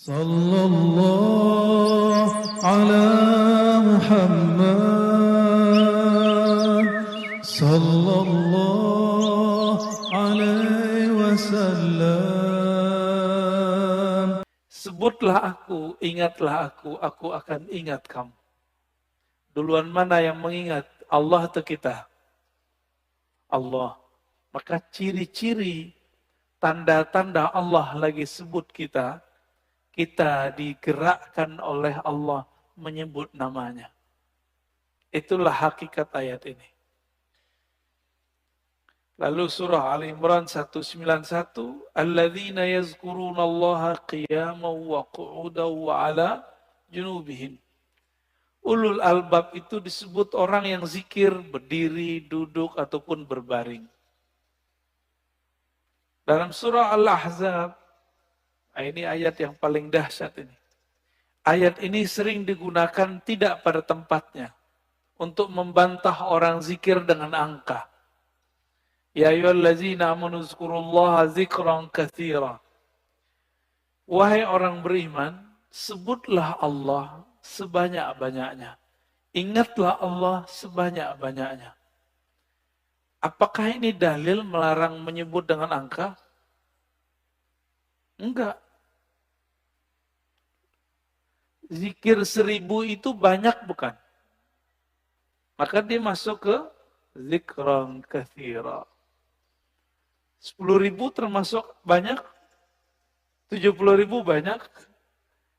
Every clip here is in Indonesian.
Sallallahu ala Muhammad Sallallahu alaihi wasallam. Sebutlah aku, ingatlah aku akan ingat kamu. Duluan mana yang mengingat? Allah atau kita? Allah. Maka ciri-ciri, tanda-tanda Allah lagi sebut kita digerakkan oleh Allah menyebut namanya. Itulah hakikat ayat ini. Lalu surah Al Imran 191, alladzina yazkurunallaha qiyaman wa qu'udan wa 'ala junubihim. Ulul albab itu disebut orang yang zikir berdiri, duduk ataupun berbaring. Dalam surah Al-Ahzab, ini ayat yang paling dahsyat ini. Ayat ini sering digunakan tidak pada tempatnya untuk membantah orang zikir dengan angka. Ya ayyuhallazina amanu zkurullaha zikran katsira. Wahai orang beriman, sebutlah Allah sebanyak-banyaknya. Ingatlah Allah sebanyak-banyaknya. Apakah ini dalil melarang menyebut dengan angka? Enggak. Zikir 1000 itu banyak bukan? Maka dia masuk ke zikran katsira. 10.000 termasuk banyak? 70.000 banyak?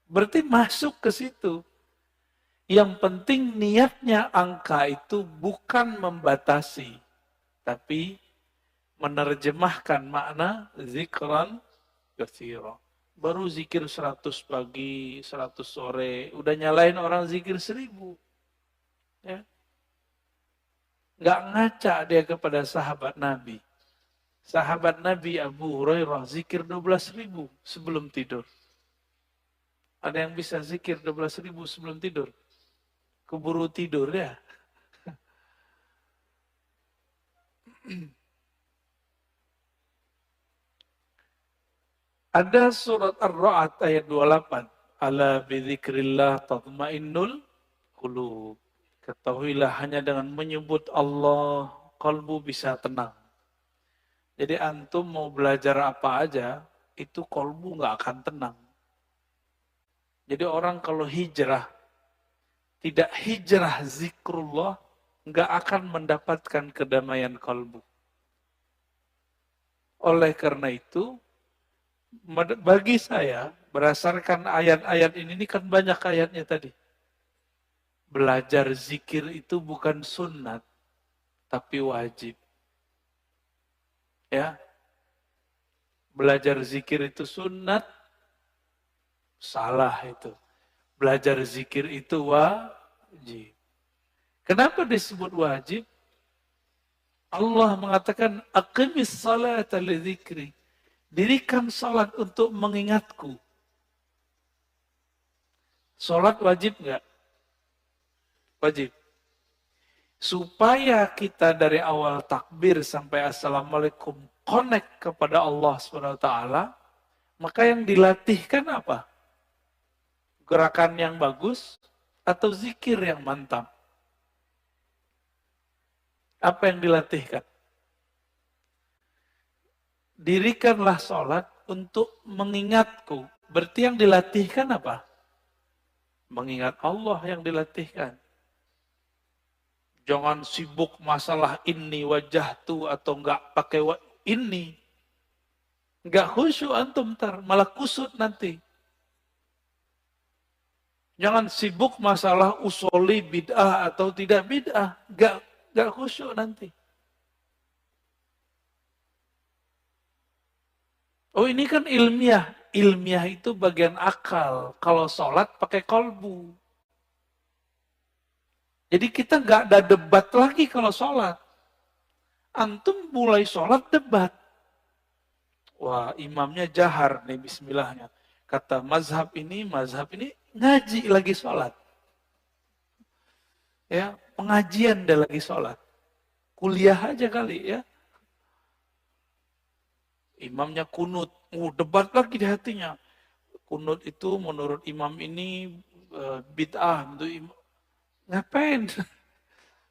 Berarti masuk ke situ. Yang penting niatnya angka itu bukan membatasi, tapi menerjemahkan makna zikran katsira. Baru zikir 100 pagi, 100 sore, udah nyalain orang zikir 1000. Ya. Nggak ngaca dia kepada sahabat Nabi. Sahabat Nabi Abu Hurairah zikir 12.000 sebelum tidur. Ada yang bisa zikir 12.000 sebelum tidur? Keburu tidur ya. Ada surat Ar-Ra'd ayat 28. Ala bidzikrillah tatmainnul qulub. Ketahuilah hanya dengan menyebut Allah, kalbu bisa tenang. Jadi antum mau belajar apa aja, itu kalbu nggak akan tenang. Jadi orang kalau hijrah, tidak hijrah zikrullah, nggak akan mendapatkan kedamaian kalbu. Oleh karena itu, bagi saya, berdasarkan ayat-ayat ini kan banyak ayatnya tadi. Belajar zikir itu bukan sunnat, tapi wajib. Ya, belajar zikir itu sunnat, salah itu. Belajar zikir itu wajib. Kenapa disebut wajib? Allah mengatakan, aqimis salata li dzikri. Dirikan salat untuk mengingatku. Salat wajib enggak? Wajib. Supaya kita dari awal takbir sampai assalamualaikum connect kepada Allah SWT, maka yang dilatihkan apa? Gerakan yang bagus atau zikir yang mantap? Apa yang dilatihkan? Dirikanlah sholat untuk mengingatku. Berarti yang dilatihkan apa? Mengingat Allah yang dilatihkan. Jangan sibuk masalah ini wajah tu atau enggak pakai ini. Enggak khusyuk antum ntar, malah kusut nanti. Jangan sibuk masalah usoli bid'ah atau tidak bid'ah. Enggak khusyuk nanti. Oh ini kan ilmiah. Ilmiah itu bagian akal. Kalau sholat pakai kolbu. Jadi kita nggak ada debat lagi kalau sholat. Antum mulai sholat debat. Wah imamnya jahar nih bismillahnya. Kata mazhab ini ngaji lagi sholat. Ya, pengajian dia lagi sholat. Kuliah aja kali ya. Imamnya kunut, debat lagi di hatinya. Kunut itu menurut imam ini bid'ah. Ngapain?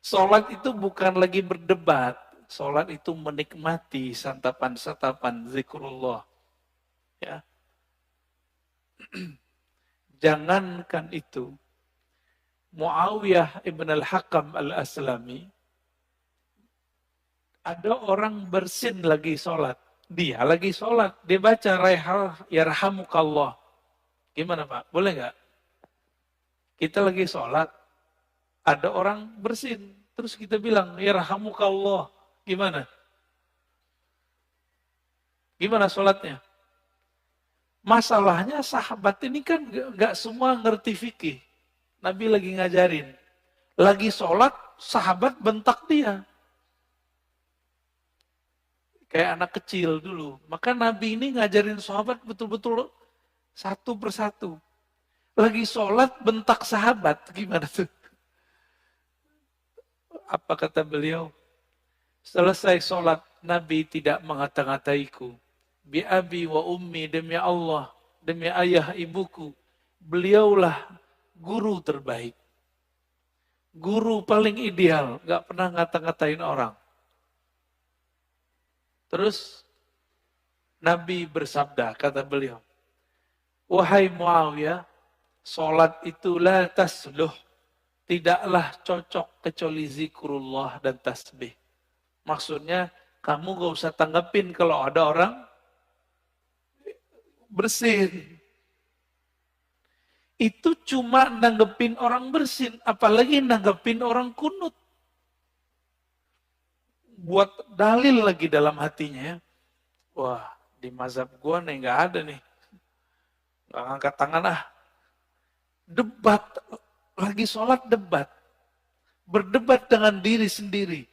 Sholat itu bukan lagi berdebat. Sholat itu menikmati santapan-santapan zikrullah. Ya. Jangankan itu. Muawiyah ibn al-Hakam al-Aslami, ada orang bersin lagi sholat. Dia lagi sholat. Dia baca Raihal Yarhamukallah. Gimana Pak? Boleh nggak? Kita lagi sholat, ada orang bersin. Terus kita bilang, Yarhamukallah. Gimana? Gimana sholatnya? Masalahnya sahabat ini kan nggak semua ngerti fikih. Nabi lagi ngajarin. Lagi sholat, sahabat bentak dia. Kayak anak kecil dulu. Maka Nabi ini ngajarin sahabat betul-betul satu persatu. Lagi sholat, bentak sahabat. Gimana tuh? Apa kata beliau? Selesai sholat, Nabi tidak mengata-ngataiku. Bi abi wa ummi, demi Allah, demi ayah ibuku. Beliaulah guru terbaik. Guru paling ideal, gak pernah ngata-ngatain orang. Terus Nabi bersabda, kata beliau, wahai Muawiyah, sholat itu la tasluh, tidaklah cocok kecuali zikrullah dan tasbih. Maksudnya, kamu gak usah tanggepin kalau ada orang bersin. Itu cuma nanggepin orang bersin, apalagi nanggepin orang kunut. Buat dalil lagi dalam hatinya ya. Wah, di mazhab gua nih nggak ada nih. Nggak angkat tangan ah. Debat, lagi sholat debat. Berdebat dengan diri sendiri.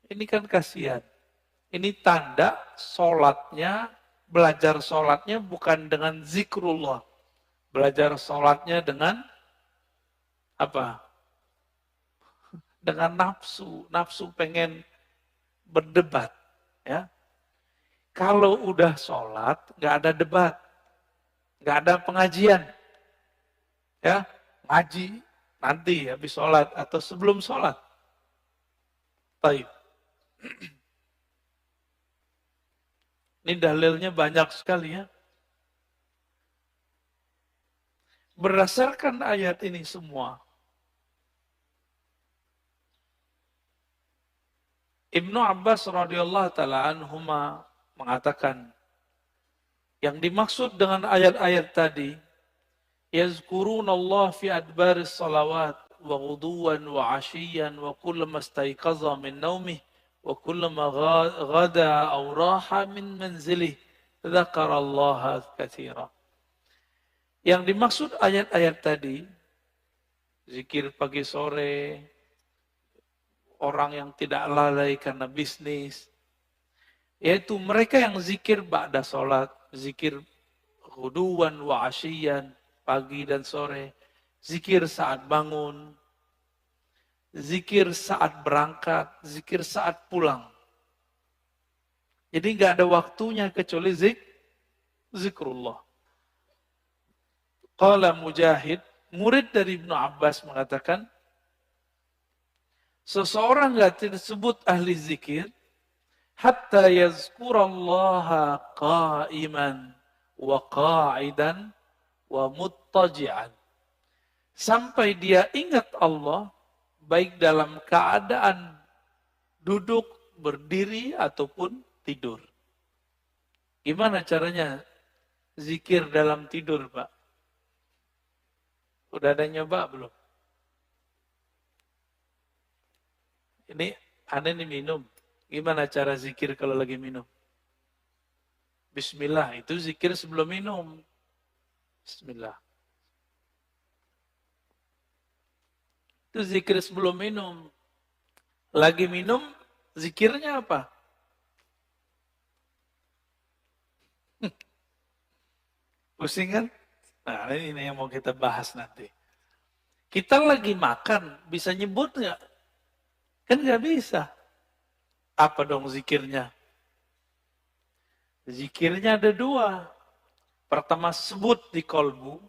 Ini kan kasihan. Ini tanda sholatnya, belajar sholatnya bukan dengan zikrullah. Belajar sholatnya dengan apa? Dengan nafsu pengen berdebat, ya. Kalau udah sholat, nggak ada debat, nggak ada pengajian, ya, ngaji nanti habis sholat atau sebelum sholat. Baik. Ini dalilnya banyak sekali ya. Berdasarkan ayat ini semua, Ibnu Abbas radhiyallahu taala anhuma mengatakan, yang dimaksud dengan ayat-ayat tadi, yazkurunallah fi adbaris salawat wa ghuduwan wa ashiyan wa kullama istayqaza min naumih wa kullama ghada aw raha min manzilih dzakarallaha katsira. Yang dimaksud ayat-ayat tadi, zikir pagi sore, orang yang tidak lalai karena bisnis, yaitu mereka yang zikir ba'da sholat, zikir ghuduwan wa asyian, pagi dan sore, zikir saat bangun, zikir saat berangkat, zikir saat pulang. Jadi nggak ada waktunya kecuali zikrullah. Qala Mujahid, murid dari Ibnu Abbas mengatakan, seseorang nggak disebut ahli zikir hatta yazkurallaha qa'iman wa qa'idan wa muttaji'an. Sampai dia ingat Allah baik dalam keadaan duduk, berdiri ataupun tidur. Gimana caranya zikir dalam tidur, Pak? Udah ada nyoba belum? Ini aneh nih minum. Gimana cara zikir kalau lagi minum? Bismillah, itu zikir sebelum minum. Bismillah. Itu zikir sebelum minum. Lagi minum, zikirnya apa? Pusing kan? Nah, ini yang mau kita bahas nanti. Kita lagi makan, bisa nyebut nggak? Kan nggak bisa. Apa dong zikirnya? Zikirnya ada dua. Pertama sebut di kolbu,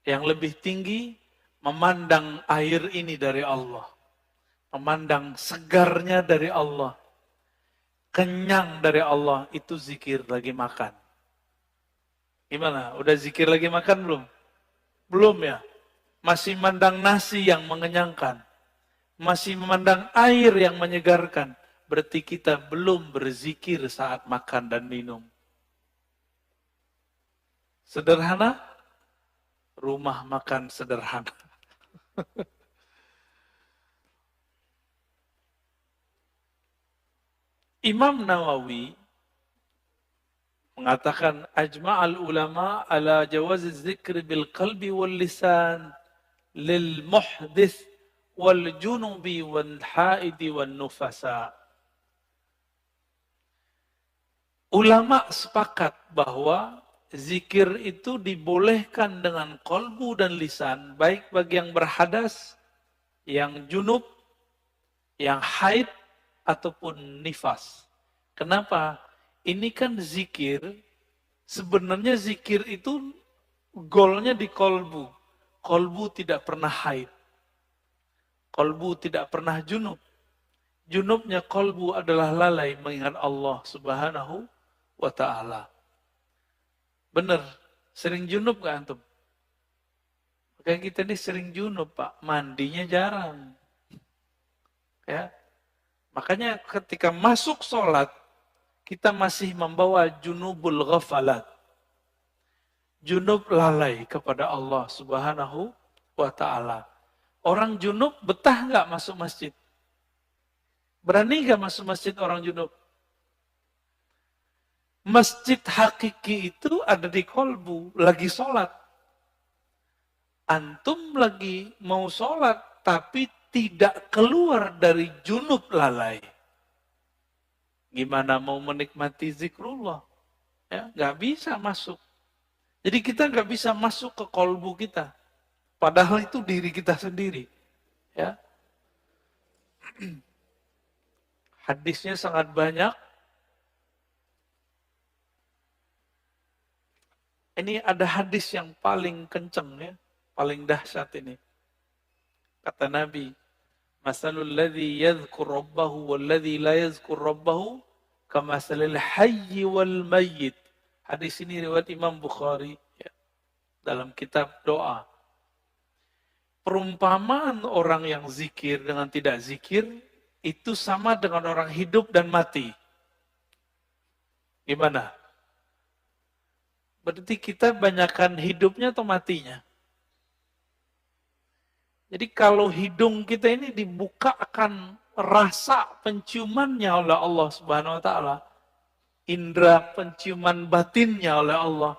yang lebih tinggi memandang air ini dari Allah. Memandang segarnya dari Allah. Kenyang dari Allah, itu zikir lagi makan. Gimana? Udah zikir lagi makan belum? Belum ya? Masih memandang nasi yang mengenyangkan. Masih memandang air yang menyegarkan. Berarti kita belum berzikir saat makan dan minum. Sederhana, rumah makan sederhana. Imam Nawawi mengatakan ajma'al ulama ala jawaz zikr bil qalbi wal lisan lil muhdits wal junubi wal haidi wal nufasa. Ulama sepakat bahwa zikir itu dibolehkan dengan kolbu dan lisan, baik bagi yang berhadas, yang junub, yang haid, ataupun nifas. Kenapa? Ini kan zikir, sebenarnya zikir itu golnya di kolbu. Kolbu tidak pernah haid. Kolbu tidak pernah junub. Junubnya kolbu adalah lalai mengingat Allah Subhanahu wa ta'ala. Benar, sering junub gak antum? Makanya kita ini sering junub Pak, mandinya jarang. Ya, makanya ketika masuk sholat, kita masih membawa junubul ghafalat. Junub lalai kepada Allah Subhanahu wa ta'ala. Orang junub betah nggak masuk masjid? Berani nggak masuk masjid orang junub? Masjid hakiki itu ada di kolbu, lagi sholat. Antum lagi mau sholat, tapi tidak keluar dari junub lalai. Gimana mau menikmati zikrullah? Ya, nggak bisa masuk. Jadi kita nggak bisa masuk ke kolbu kita. Padahal itu diri kita sendiri. Ya. Hadisnya sangat banyak. Ini ada hadis yang paling kenceng ya, paling dahsyat ini. Kata Nabi, masalul ladzi yadhkur rabbahu wal ladzi la yadhkur rabbahu kamasalil hayyi wal mayyit. Hadis ini riwayat Imam Bukhari ya, dalam kitab doa. Perumpamaan orang yang zikir dengan tidak zikir itu sama dengan orang hidup dan mati. Gimana? Berarti kita banyakkan hidupnya atau matinya? Jadi kalau hidung kita ini dibuka akan rasa penciumannya oleh Allah Subhanahu wa ta'ala, indera penciuman batinnya oleh Allah,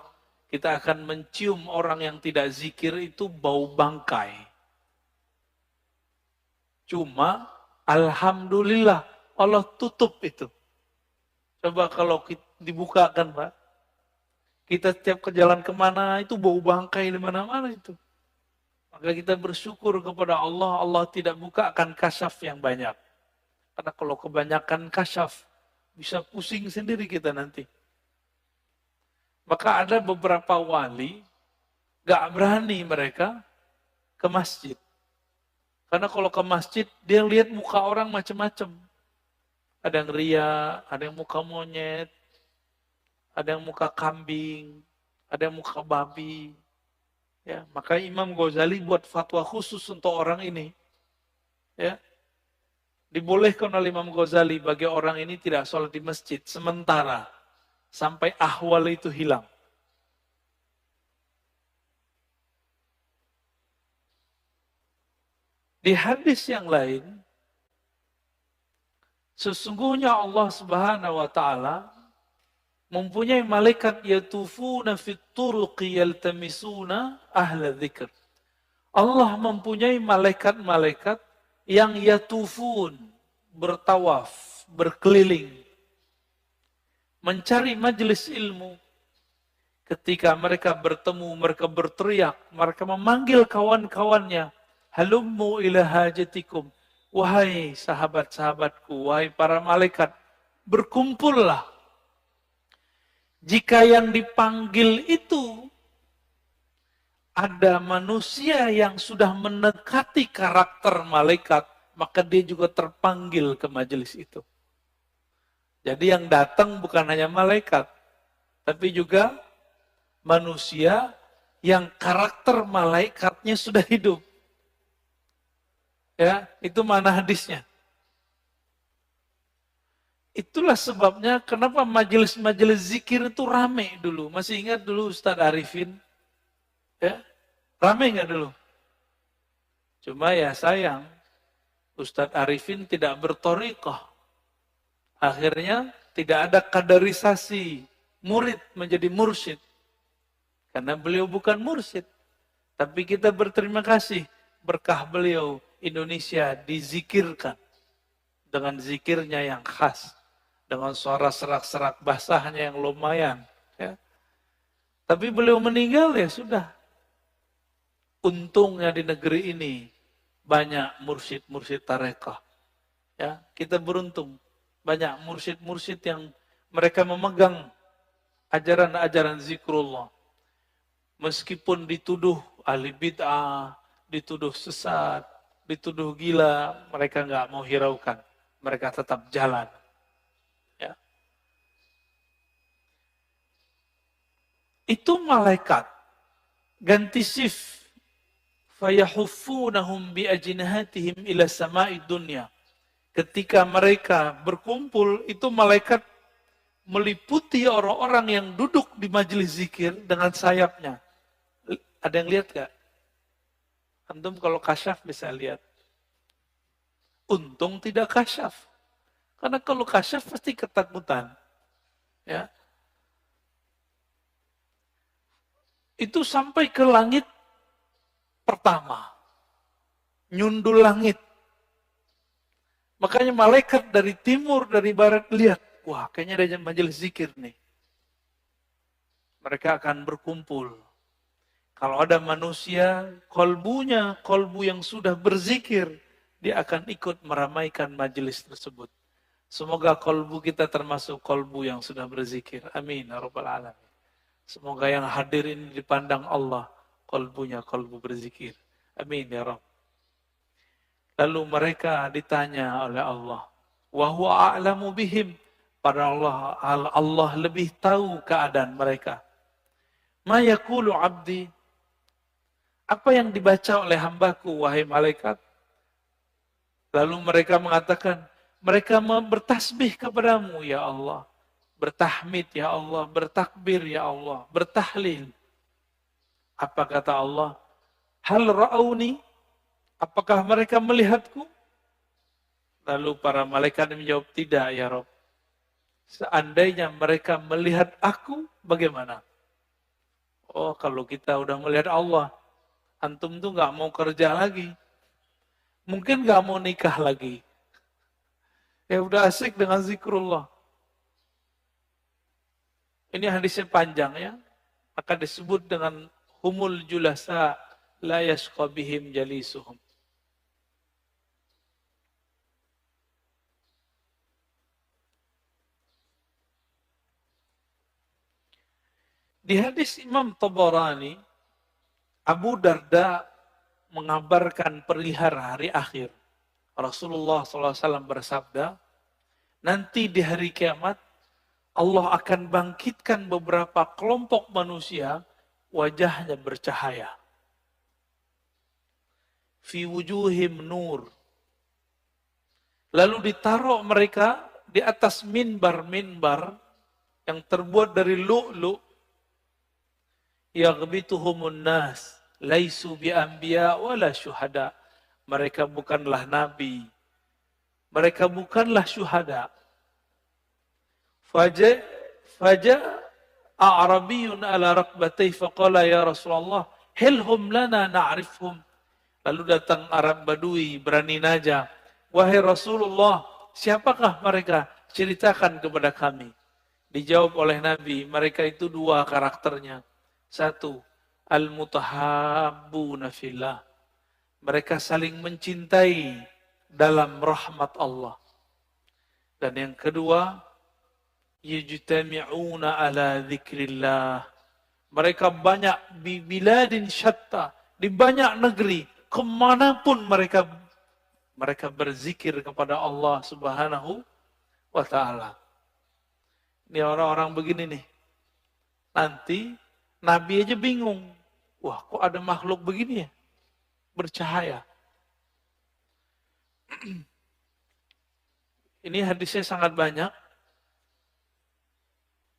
kita akan mencium orang yang tidak zikir itu bau bangkai. Cuma alhamdulillah Allah tutup itu. Coba kalau dibukakan Pak, kita setiap ke jalan kemana itu bau bangkai di mana-mana itu. Maka kita bersyukur kepada Allah, Allah tidak bukakan kasyaf yang banyak. Karena kalau kebanyakan kasyaf, bisa pusing sendiri kita nanti. Maka ada beberapa wali, gak berani mereka ke masjid. Karena kalau ke masjid, dia lihat muka orang macam-macam. Ada yang ria, ada yang muka monyet, ada yang muka kambing, ada yang muka babi. Ya, maka Imam Ghazali buat fatwa khusus untuk orang ini. Ya, dibolehkan oleh Imam Ghazali bagi orang ini tidak sholat di masjid sementara sampai ahwal itu hilang. Di hadis yang lain, sesungguhnya Allah Subhanahu wa ta'ala mempunyai malaikat yatufuna fit turuqi yaltamisuna ahla dzikr. Allah mempunyai malaikat-malaikat yang yatufun, bertawaf, berkeliling, mencari majelis ilmu. Ketika mereka bertemu, mereka berteriak, mereka memanggil kawan-kawannya, halummu ila hajatikum, wahai sahabat-sahabatku, wahai para malaikat, berkumpullah Jika yang dipanggil itu ada manusia yang sudah mendekati karakter malaikat, maka dia juga terpanggil ke majelis itu. Jadi yang datang bukan hanya malaikat, tapi juga manusia yang karakter malaikatnya sudah hidup. Ya, itu mana hadisnya. Itulah sebabnya kenapa majelis-majelis zikir itu rame dulu. Masih ingat dulu Ustadz Arifin? Ya, rame nggak dulu? Cuma ya sayang, Ustadz Arifin tidak berthariqah. Akhirnya tidak ada kaderisasi murid menjadi mursyid. Karena beliau bukan mursyid. Tapi kita berterima kasih berkah beliau Indonesia dizikirkan. Dengan zikirnya yang khas. Dengan suara serak-serak basahnya yang lumayan. Ya. Tapi beliau meninggal ya sudah. Untungnya di negeri ini banyak mursyid-mursyid tarekah. Ya, kita beruntung. Banyak mursyid-mursyid yang mereka memegang ajaran-ajaran zikrullah. Meskipun dituduh ahli bid'ah, dituduh sesat, dituduh gila, mereka nggak mau hiraukan. Mereka tetap jalan. Ya. Itu malaikat. Ganti shift. Fayahuffunahum biajnihatihim ila sama'i dunya. Ketika mereka berkumpul, itu malaikat meliputi orang-orang yang duduk di majelis zikir dengan sayapnya. Ada yang lihat gak? Antum kalau kasyaf bisa lihat. Untung tidak kasyaf. Karena kalau kasyaf pasti ketakutan. Ya. Itu sampai ke langit pertama. Nyundul langit. Makanya malaikat dari timur, dari barat lihat, wah kayaknya ada majelis zikir nih. Mereka akan berkumpul. Kalau ada manusia, kolbu yang sudah berzikir, dia akan ikut meramaikan majelis tersebut. Semoga kolbu kita termasuk kolbu yang sudah berzikir. Amin. Ya Rabbal Alamin. Semoga yang hadir ini dipandang Allah, kolbunya kolbu berzikir. Amin ya Rabb. Lalu mereka ditanya oleh Allah, wa huwa a'lamu bihim, pada Allah lebih tahu keadaan mereka. Ma yaqulu 'abdi, apa yang dibaca oleh hambaku wahai malaikat? Lalu mereka mengatakan, mereka bertasbih kepadamu ya Allah, bertahmid ya Allah, bertakbir ya Allah, bertahlil. Apa kata Allah? Hal ra'auni? Apakah mereka melihatku? Lalu para malaikat menjawab, tidak ya Rabb. Seandainya mereka melihat aku, bagaimana? Oh, kalau kita udah melihat Allah, antum tuh gak mau kerja lagi. Mungkin gak mau nikah lagi. Ya udah asik dengan zikrullah. Ini hadisnya panjang ya. Akan disebut dengan humul julasa la yashqa bihim jalisuhum. Di hadis Imam Tabarani, Abu Darda mengabarkan perihal hari akhir. Rasulullah SAW bersabda, nanti di hari kiamat, Allah akan bangkitkan beberapa kelompok manusia, wajahnya bercahaya. Fi wujuhim nur. Lalu ditaruh mereka di atas minbar-minbar yang terbuat dari lu'lu'. Yaghbituhumun nas, laisu bi anbiya wala syuhada. Mereka bukanlah nabi. Mereka bukanlah syuhada. Faja a'rabiyun ala rakbatay faqala ya Rasulullah, hilhum lana na'rifhum. Lalu datang Arab Badui, berani naja. Wahai Rasulullah, siapakah mereka? Ceritakan kepada kami. Dijawab oleh Nabi, mereka itu dua karakternya. Satu, al-mutahabbuna fillah. Mereka saling mencintai dalam rahmat Allah. Dan yang kedua, yajtami'una ala dzikrillah. Mereka banyak di biladin syatta, di banyak negeri, kemanapun mereka berzikir kepada Allah Subhanahu wa Ta'ala. Ini orang-orang begini nih. Nanti Nabi aja bingung. Wah, kok ada makhluk begini ya? Bercahaya. Ini hadisnya sangat banyak.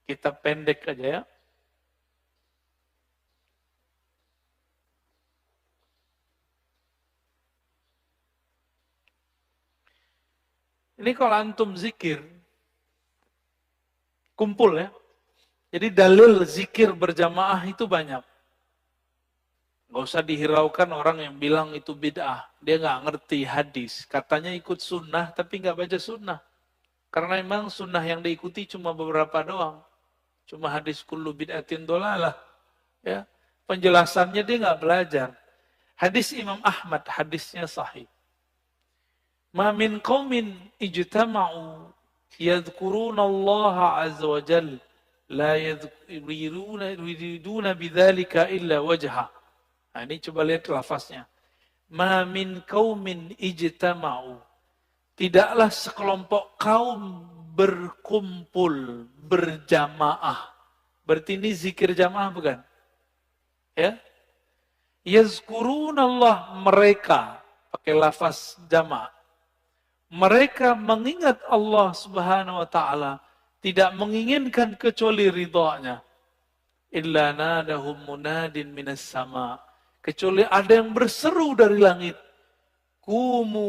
Kita pendek aja ya. Ini kalau antum zikir, kumpul ya. Jadi dalil zikir berjamaah itu banyak. Gak usah dihiraukan orang yang bilang itu bid'ah. Dia gak ngerti hadis. Katanya ikut sunnah tapi gak baca sunnah. Karena memang sunnah yang diikuti cuma beberapa doang. Cuma hadis kullu bid'atin dolalah. Ya. Penjelasannya dia gak belajar. Hadis Imam Ahmad, hadisnya sahih. Ma min qaumin ijtama'u yadhkuruna Allah azza wa jalla la yuriduna bidzalika illa wajha. Nah, ini coba lihat lafaznya. Ma min qaumin ijtama'u. Tidaklah sekelompok kaum berkumpul, berjamaah. Berarti ini zikir jamaah bukan? Ya. Yazkuruna Allah, mereka pakai lafaz jamaah. Mereka mengingat Allah Subhanahu wa Ta'ala, tidak menginginkan kecuali ridhonya. Illa nadahum munadin minas sama. Kecuali ada yang berseru dari langit. Kumu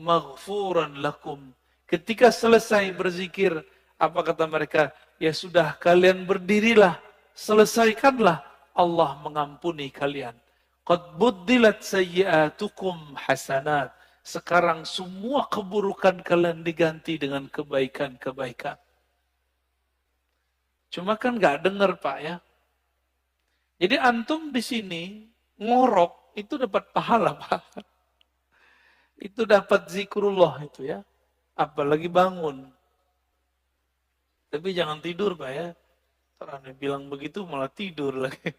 maghfuran lakum. Ketika selesai berzikir, apa kata mereka? Ya sudah, kalian berdirilah, selesaikanlah, Allah mengampuni kalian. Qad buddilat sayyi'atukum hasanat. Sekarang semua keburukan kalian diganti dengan kebaikan-kebaikan. Cuma kan nggak dengar Pak ya. Jadi antum di sini ngorok itu dapat pahala Pak. Itu dapat zikrullah itu ya. Apalagi bangun. Tapi jangan tidur Pak ya. Terus bilang begitu malah tidur lagi.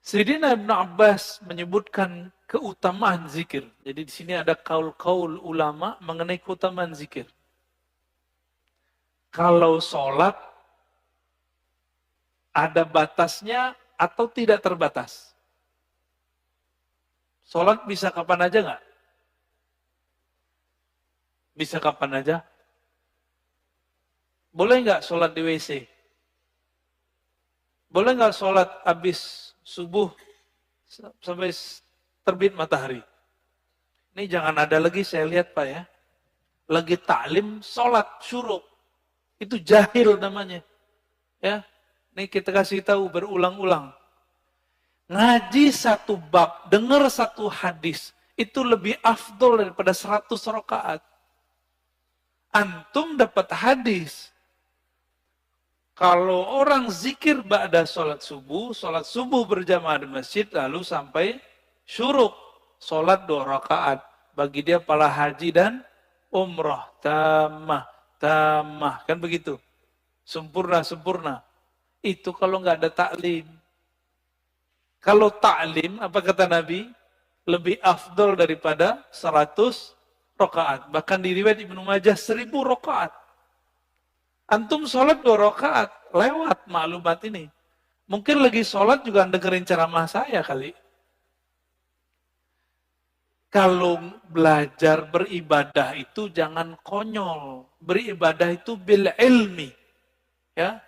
Sayyidina Ibn Abbas menyebutkan keutamaan zikir. Jadi di sini ada kaul-kaul ulama mengenai keutamaan zikir. Kalau sholat ada batasnya atau tidak terbatas? Sholat bisa kapan aja nggak? Bisa kapan aja? Boleh nggak sholat di WC? Boleh nggak sholat habis subuh sampai terbit matahari? Ini jangan ada lagi saya lihat Pak ya. Lagi taklim, sholat, syuruk. Itu jahil namanya. Ya, ini kita kasih tahu berulang-ulang. Ngaji satu bab, dengar satu hadis, itu lebih afdol daripada 100 rakaat. Antum dapat hadis. Kalau orang zikir ba'da sholat subuh berjamaah di masjid, lalu sampai syuruk, sholat 2 rakaat. Bagi dia pahala haji dan umrah, tamah, kan begitu. Sempurna. Itu kalau nggak ada taklim. Kalau taklim, apa kata Nabi? Lebih afdol daripada 100 rakaat. Bahkan di riwayat Ibnu Majah 1000 rakaat. Antum sholat 2 rakaat, lewat maklumat ini. Mungkin lagi sholat juga dengerin ceramah saya kali. Kalau belajar beribadah itu jangan konyol. Beribadah itu bil ilmi. Ya.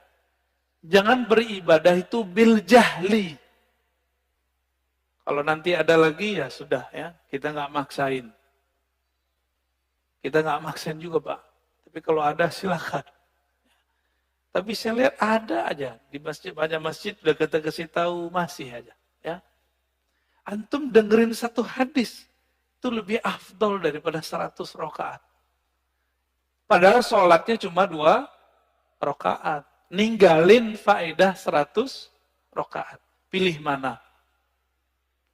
Jangan beribadah itu bil jahli. Kalau nanti ada lagi ya sudah ya, kita nggak maksain. Kita nggak maksain juga Pak. Tapi kalau ada silakan. Tapi saya lihat ada aja di masjid, banyak masjid udah kita kasih tahu masih aja, ya. Antum dengerin satu hadis itu lebih afdol daripada 100 rakaat. Padahal sholatnya cuma 2 rakaat, ninggalin faedah 100 rakaat. Pilih mana?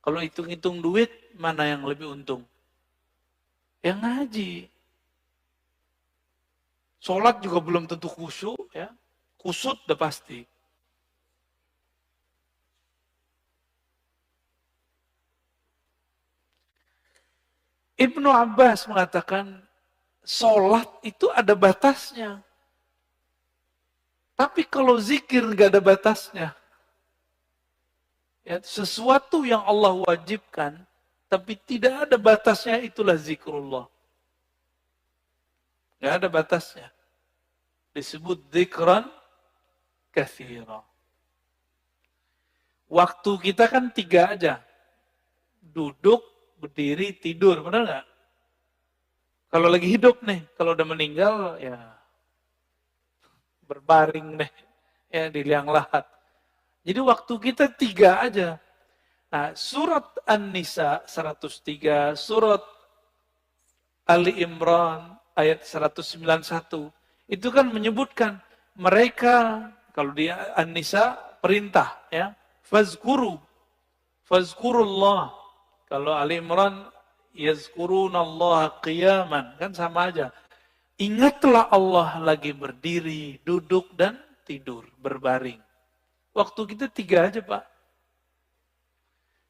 Kalau hitung-hitung duit, mana yang lebih untung? Yang ngaji. Sholat juga belum tentu khusyuk, ya. Kusut udah pasti. Ibnu Abbas mengatakan, sholat itu ada batasnya. Tapi kalau zikir nggak ada batasnya. Ya, sesuatu yang Allah wajibkan, tapi tidak ada batasnya, itulah zikrullah. Nggak ada batasnya. Disebut zikran katsira. Waktu kita kan 3 aja. Duduk, berdiri, tidur. Benar nggak? Kalau lagi hidup nih, kalau udah meninggal, ya berbaring deh. Ya, di liang lahat. Jadi waktu kita 3 aja. Nah, surat An-Nisa 103, surat Ali Imran ayat 191, itu kan menyebutkan mereka, kalau di An-Nisa perintah, ya, fazkurullah. Kalau Ali Imran, yazkurunallaha qiyaman, kan sama aja. Ingatlah Allah lagi berdiri, duduk, dan tidur, berbaring. Waktu kita 3 aja, Pak.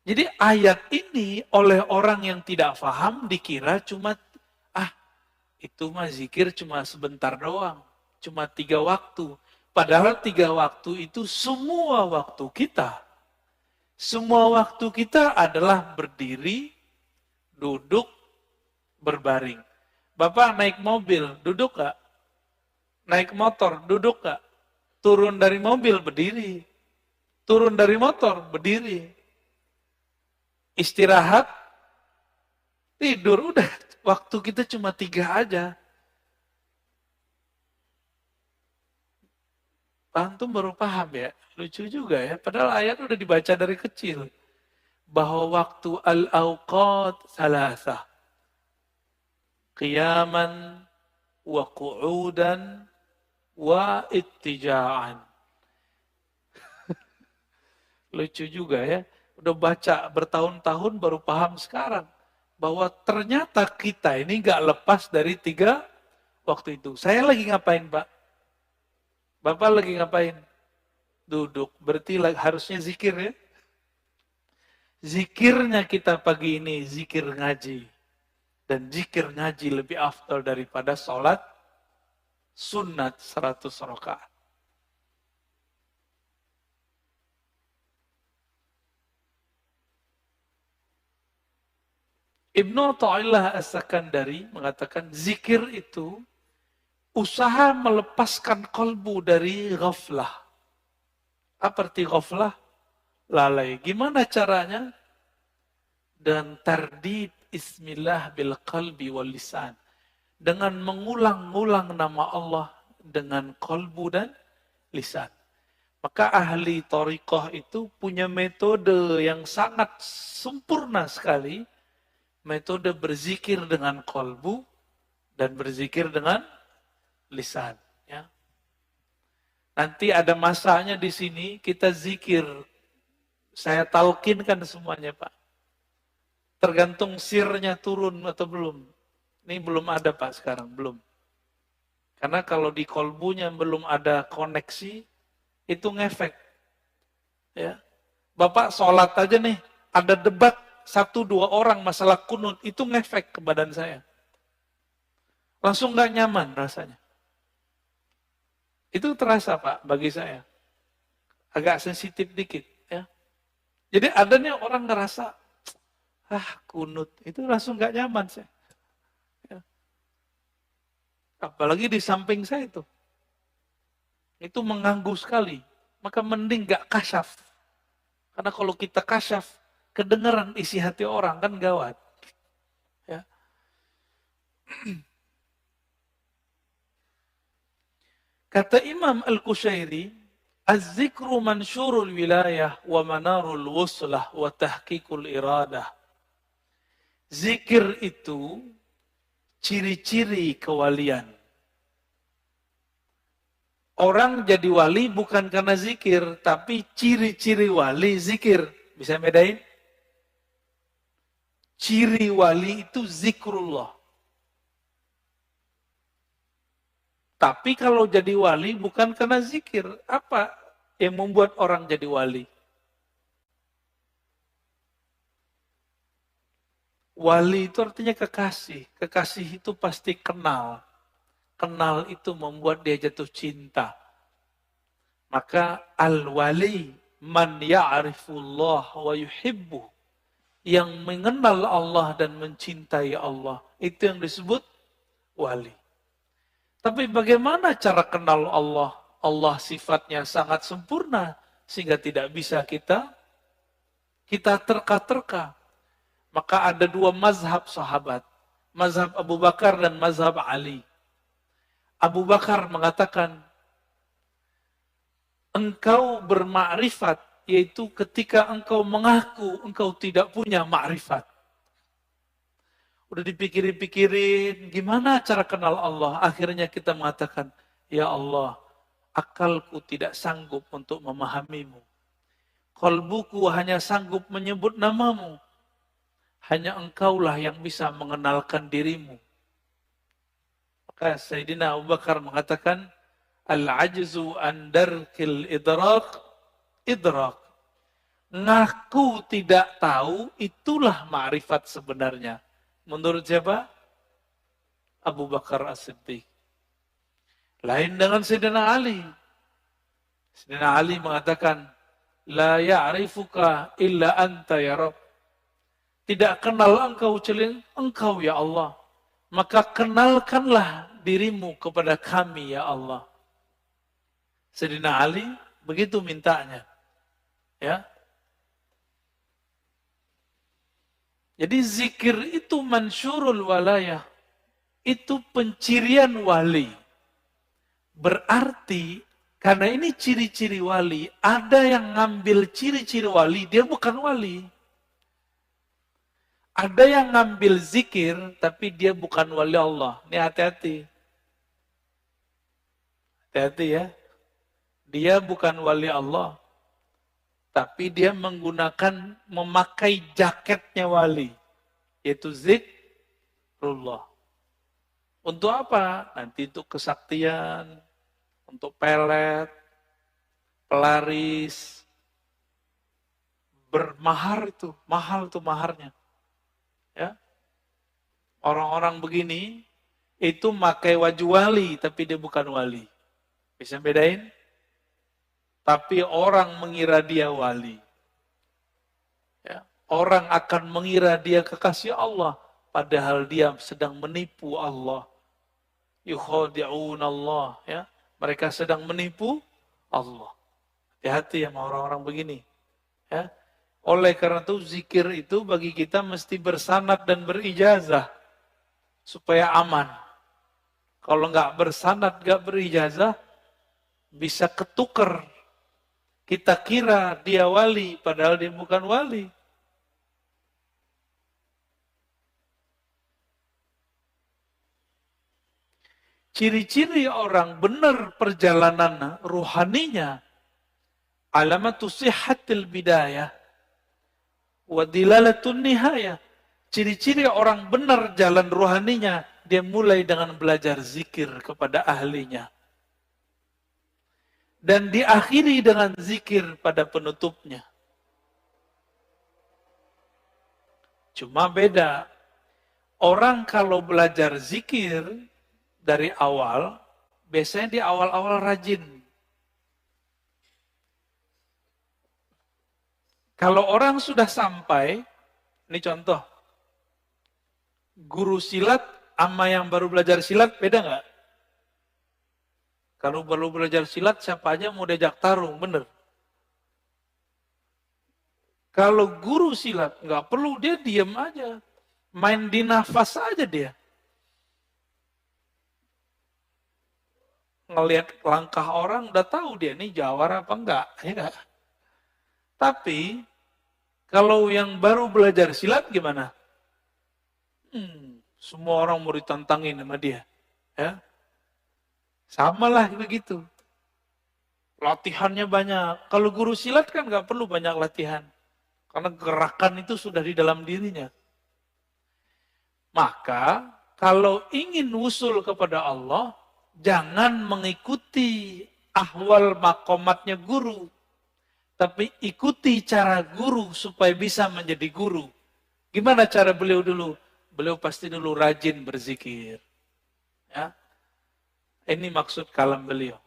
Jadi ayat ini oleh orang yang tidak paham dikira cuma, itu mah zikir cuma sebentar doang. Cuma 3 waktu. Padahal 3 waktu itu semua waktu kita. Semua waktu kita adalah berdiri, duduk, berbaring. Bapak naik mobil, duduk gak? Naik motor, duduk gak? Turun dari mobil, berdiri. Turun dari motor, berdiri. Istirahat, tidur, udah. Waktu kita cuma 3 aja. Antum baru paham ya? Lucu juga ya. Padahal ayat udah dibaca dari kecil. Bahwa waktu al-awqat salasah. Qiyaman, wa qu'udan, wa ittija'an. Lucu juga ya. Udah baca bertahun-tahun baru paham sekarang. Bahwa ternyata kita ini gak lepas dari 3 waktu itu. Saya lagi ngapain, Pak? Bapak lagi ngapain? Duduk. Berarti harusnya zikir ya. Zikirnya kita pagi ini zikir ngaji. Dan zikir ngaji lebih afdal daripada sholat sunat 100 rakaat. Ibnu Athaillah As-Sakandari mengatakan zikir itu usaha melepaskan kolbu dari ghaflah. Apa arti ghaflah? Lalai. Gimana caranya? Dan tardid ismillah bil qalbi wal lisan. Dengan mengulang-ulang nama Allah dengan kolbu dan lisan. Maka ahli thariqah itu punya metode yang sangat sempurna sekali. Metode berzikir dengan kolbu dan berzikir dengan lisan. Ya. Nanti ada masanya di sini kita zikir. Saya talkinkan semuanya, Pak. Tergantung sirnya turun atau belum. Ini belum ada, Pak, sekarang. Belum. Karena kalau di kolbunya belum ada koneksi, itu ngefek. Ya. Bapak sholat aja nih, ada debat 1-2 orang masalah kunut, itu ngefek ke badan saya. Langsung gak nyaman rasanya. Itu terasa, Pak, bagi saya. Agak sensitif dikit. Ya. Jadi ada nih orang ngerasa, kunut, itu langsung gak nyaman saya. Ya. Apalagi di samping saya itu. Itu mengganggu sekali. Maka mending gak kasyaf. Karena kalau kita kasyaf, kedengaran isi hati orang kan gawat. Ya. Kata Imam Al-Qushairi, az-zikru mansyurul wilayah wa manarul wuslah wa tahqiqul iradah. Zikir itu ciri-ciri kewalian. Orang jadi wali bukan karena zikir, tapi ciri-ciri wali zikir. Bisa bedain? Ciri wali itu zikrullah. Tapi kalau jadi wali bukan karena zikir. Apa yang membuat orang jadi wali? Wali itu artinya kekasih. Kekasih itu pasti kenal. Kenal itu membuat dia jatuh cinta. Maka al-wali man ya'rifullah wa yuhibbu. Yang mengenal Allah dan mencintai Allah. Itu yang disebut wali. Tapi bagaimana cara kenal Allah? Allah sifatnya sangat sempurna sehingga tidak bisa kita terka-terka. Maka ada dua mazhab sahabat. Mazhab Abu Bakar dan mazhab Ali. Abu Bakar mengatakan, engkau bermakrifat, yaitu ketika engkau mengaku engkau tidak punya makrifat. Udah dipikirin-pikirin, gimana cara kenal Allah? Akhirnya kita mengatakan, ya Allah, akalku tidak sanggup untuk memahamimu. Qalbuku hanya sanggup menyebut namamu. Hanya engkaulah yang bisa mengenalkan dirimu. Maka Sayyidina Abu Bakar mengatakan, al-ajzu an darkil idrak, idrak. Ngaku tidak tahu, itulah ma'rifat sebenarnya. Menurut siapa? Abu Bakar As-Siddiq. Lain dengan Sayyidina Ali. Sayyidina Ali mengatakan, la ya'rifuka illa anta ya Rabb. Tidak kenal engkau kecuali engkau ya Allah. Maka kenalkanlah dirimu kepada kami ya Allah. Sayyidina Ali begitu mintanya. Ya. Jadi zikir itu mansyurul walayah. Itu pencirian wali. Berarti, karena ini ciri-ciri wali, ada yang ngambil ciri-ciri wali, dia bukan wali. Ada yang ngambil zikir, tapi dia bukan wali Allah. Ini hati-hati. Hati-hati ya. Dia bukan wali Allah. Tapi dia menggunakan, memakai jaketnya wali. Yaitu zikrullah. Untuk apa? Nanti untuk kesaktian, untuk pelet, pelaris, bermahar itu, mahal itu maharnya. Ya. Orang-orang begini, itu pakai waju wali, tapi dia bukan wali. Bisa bedain? Tapi orang mengira dia wali. Ya. Orang akan mengira dia kekasih Allah. Padahal dia sedang menipu Allah. Yukhadi'un Allah. Ya. Mereka sedang menipu Allah. Hati-hati sama orang-orang begini. Ya. Oleh karena itu zikir itu bagi kita mesti bersanad dan berijazah. Supaya aman. Kalau nggak bersanad, nggak berijazah, bisa ketuker. Kita kira dia wali, padahal dia bukan wali. Ciri-ciri orang benar perjalanan ruhaninya, alamatu sihhatil bidayah, wa dilalatun nihayah. Ciri-ciri orang benar jalan ruhaninya, dia mulai dengan belajar zikir kepada ahlinya. Dan diakhiri dengan zikir pada penutupnya. Cuma beda. Orang kalau belajar zikir dari awal, biasanya di awal-awal rajin. Kalau orang sudah sampai, ini contoh, guru silat sama yang baru belajar silat beda nggak? Kalau baru belajar silat, siapa aja mau diajak tarung, bener. Kalau guru silat, nggak perlu, dia diam aja. Main di nafas aja dia. Ngelihat langkah orang, udah tahu dia ini jawara apa enggak. Ya. Tapi, kalau yang baru belajar silat gimana? Semua orang mau ditantangin sama dia. Ya. Sama lah begitu. Latihannya banyak. Kalau guru silat kan nggak perlu banyak latihan. Karena gerakan itu sudah di dalam dirinya. Maka kalau ingin wusul kepada Allah, jangan mengikuti ahwal makomatnya guru. Tapi ikuti cara guru supaya bisa menjadi guru. Gimana cara beliau dulu? Beliau pasti dulu rajin berzikir. Ya. Ini maksud kalam beliau.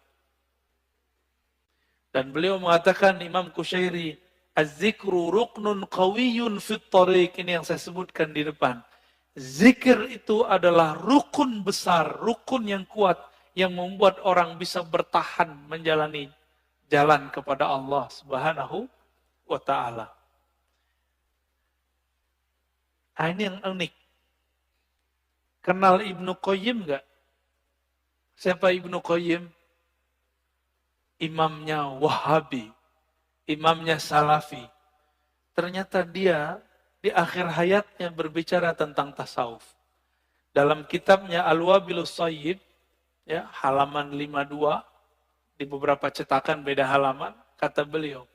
Dan beliau mengatakan Imam Kusyairi, Az-zikru ruknun qawiyyun fit tariq. Ini yang saya sebutkan di depan. Zikir itu adalah rukun besar, rukun yang kuat, yang membuat orang bisa bertahan menjalani jalan kepada Allah Subhanahu wa ta'ala. Nah, ini yang unik. Kenal Ibnu Qayyim enggak? Siapa Ibnu Qayyim? Imamnya Wahabi, imamnya Salafi. Ternyata dia di akhir hayatnya berbicara tentang tasawuf. Dalam kitabnya Al-Wabilus Shayyib, ya, halaman 52, di beberapa cetakan beda halaman, kata beliau,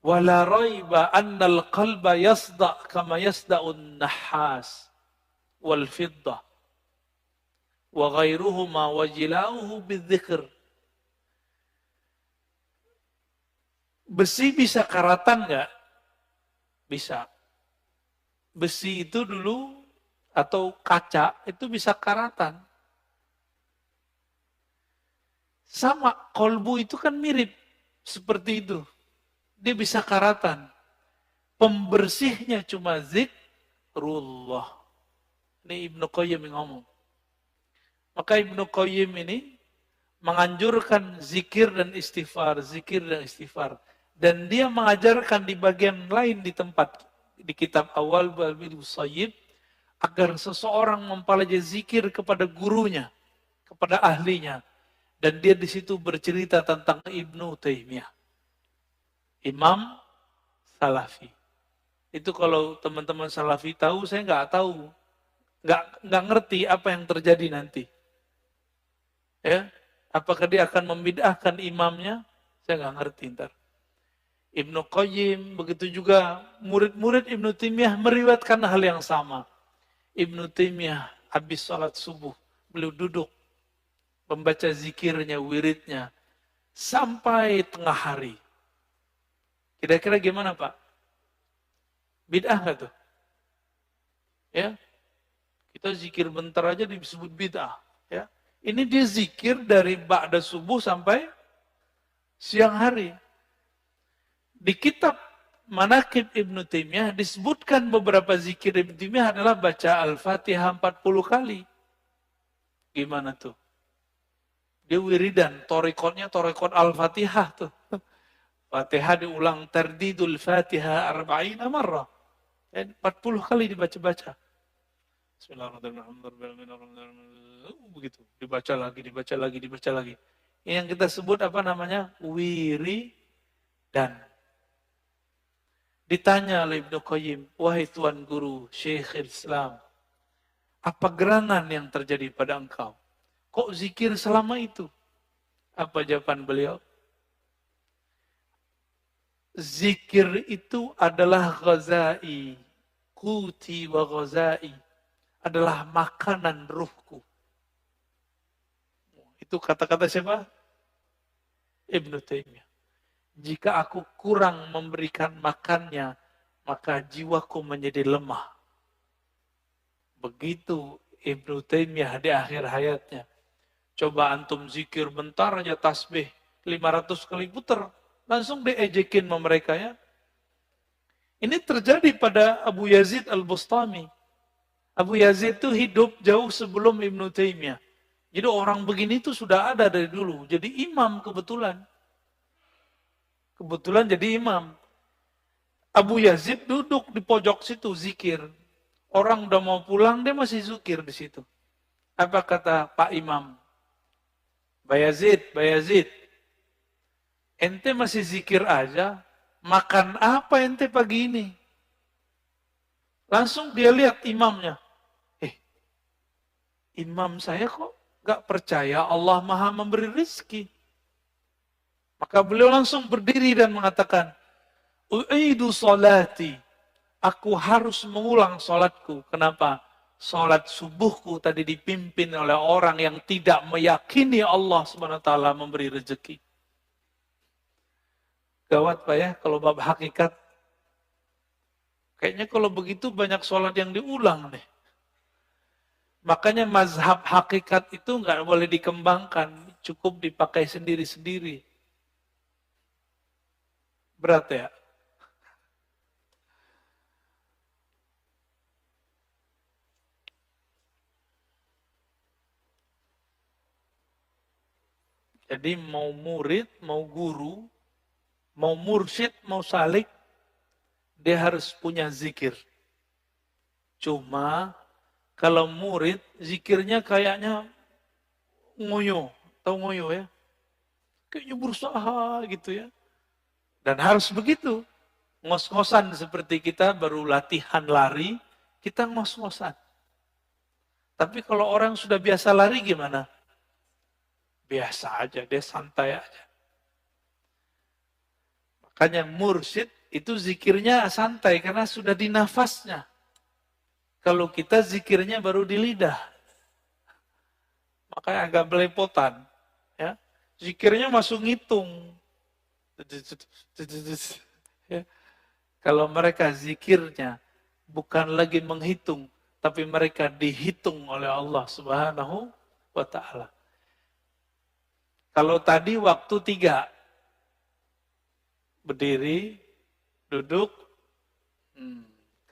"Wala raiba annal qalba yasda' kama yasda'un nahas wal fiddah wa ghairuhuma wa jilauhu bidzikr." Besi bisa karatan nggak? Bisa. Besi itu dulu atau kaca itu bisa karatan. Sama, kolbu itu kan mirip seperti itu. Dia bisa karatan. Pembersihnya cuma zikrullah. Ini Ibnu Qayyim yang ngomong. Maka Ibnu Qayyim ini menganjurkan zikir dan istighfar, zikir dan istighfar. Dan dia mengajarkan di bagian lain di tempat, di kitab awal Wabilus Shayyib, agar seseorang mempelajari zikir kepada gurunya, kepada ahlinya. Dan dia di situ bercerita tentang Ibnu Taimiyah, Imam Salafi. Itu kalau teman-teman Salafi tahu, saya nggak tahu, nggak ngerti apa yang terjadi nanti. Ya, apakah dia akan membid'ahkan imamnya? Saya nggak ngerti ntar. Ibnu Qayyim, begitu juga murid-murid Ibnu Taimiyah meriwayatkan hal yang sama. Ibnu Taimiyah habis sholat subuh, beliau duduk membaca zikirnya, wiridnya, sampai tengah hari. Kira-kira gimana Pak? Bid'ah nggak tuh? Ya, kita zikir bentar aja disebut bid'ah. Ya, ini dia zikir dari ba'da subuh sampai siang hari. Di kitab Manaqib Ibnu Taimiyah disebutkan beberapa zikir Ibnu Taimiyah adalah baca Al-Fatihah 40 kali. Gimana tuh? Dia wiridan, torikotnya torikot Al-Fatihah tuh. Fatihah diulang tardidul Fatihah 40 marrah. 40 kali dibaca-baca. Bismillahirrahmanirrahim. Begitu, dibaca lagi. Yang kita sebut apa namanya? Wiridan. Ditanya oleh Ibnu Qayyim, wahai Tuan Guru, Syekh Islam, apa gerangan yang terjadi pada engkau? Kok zikir selama itu? Apa jawaban beliau? Zikir itu adalah ghazai, kuti wa ghazai, adalah makanan ruhku. Itu kata-kata siapa? Ibnu Taimiyah. Jika aku kurang memberikan makannya, maka jiwaku menjadi lemah. Begitu Ibnu Taimiyah di akhir hayatnya. Coba antum zikir bentar aja tasbih, 500 kali putar, langsung diejekin sama mereka ya. Ini terjadi pada Abu Yazid Al-Bustami. Abu Yazid itu hidup jauh sebelum Ibnu Taimiyah. Jadi orang begini itu sudah ada dari dulu. Jadi imam kebetulan. Kebetulan jadi imam. Abu Yazid duduk di pojok situ zikir. Orang udah mau pulang, dia masih zikir di situ. Apa kata Pak Imam? Bayazid, ente masih zikir aja, makan apa ente pagi ini? Langsung dia lihat imamnya. Imam saya kok gak percaya Allah Maha memberi rizki. Maka beliau langsung berdiri dan mengatakan, U'idu salati, aku harus mengulang salatku. Kenapa? sholat subuhku tadi dipimpin oleh orang yang tidak meyakini Allah Subhanahu wa taala memberi rezeki. Gawat Pak ya, kalau bab hakikat. Kayaknya kalau begitu banyak sholat yang diulang nih. Makanya mazhab hakikat itu nggak boleh dikembangkan, cukup dipakai sendiri-sendiri. Berat ya? Jadi mau murid, mau guru, mau mursyid, mau salik, dia harus punya zikir. Cuma kalau murid, zikirnya kayaknya ngoyo. Tahu ngoyo ya? Kayaknya berusaha gitu ya. Dan harus begitu. Ngos-ngosan seperti kita baru latihan lari, kita ngos-ngosan. Tapi kalau orang sudah biasa lari gimana? Biasa aja, dia santai aja. Makanya mursyid itu zikirnya santai karena sudah di nafasnya. Kalau kita zikirnya baru di lidah. Makanya agak belepotan. Ya. Zikirnya masuk ngitung. Ya. Kalau mereka zikirnya bukan lagi menghitung, tapi mereka dihitung oleh Allah Subhanahu wa ta'ala. Kalau tadi waktu 3, berdiri, duduk.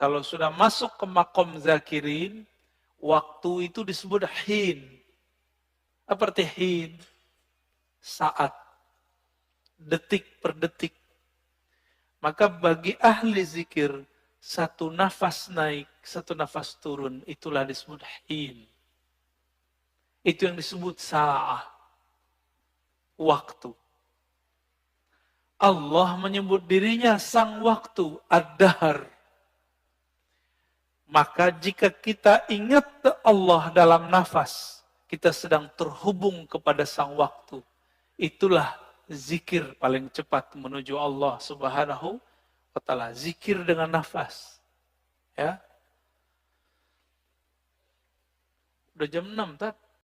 Kalau sudah masuk ke makom zakirin, waktu itu disebut hin. Apa arti hin? Saat. Detik per detik. Maka bagi ahli zikir, satu nafas naik, satu nafas turun, itulah disebut hin. Itu yang disebut sa'ah. Waktu. Allah menyebut dirinya sang waktu, ad-dahr. Maka jika kita ingat Allah dalam nafas, kita sedang terhubung kepada sang waktu. Itulah zikir paling cepat menuju Allah Subhanahu wa ta'ala. Zikir dengan nafas. Ya. Udah jam 6, Tat.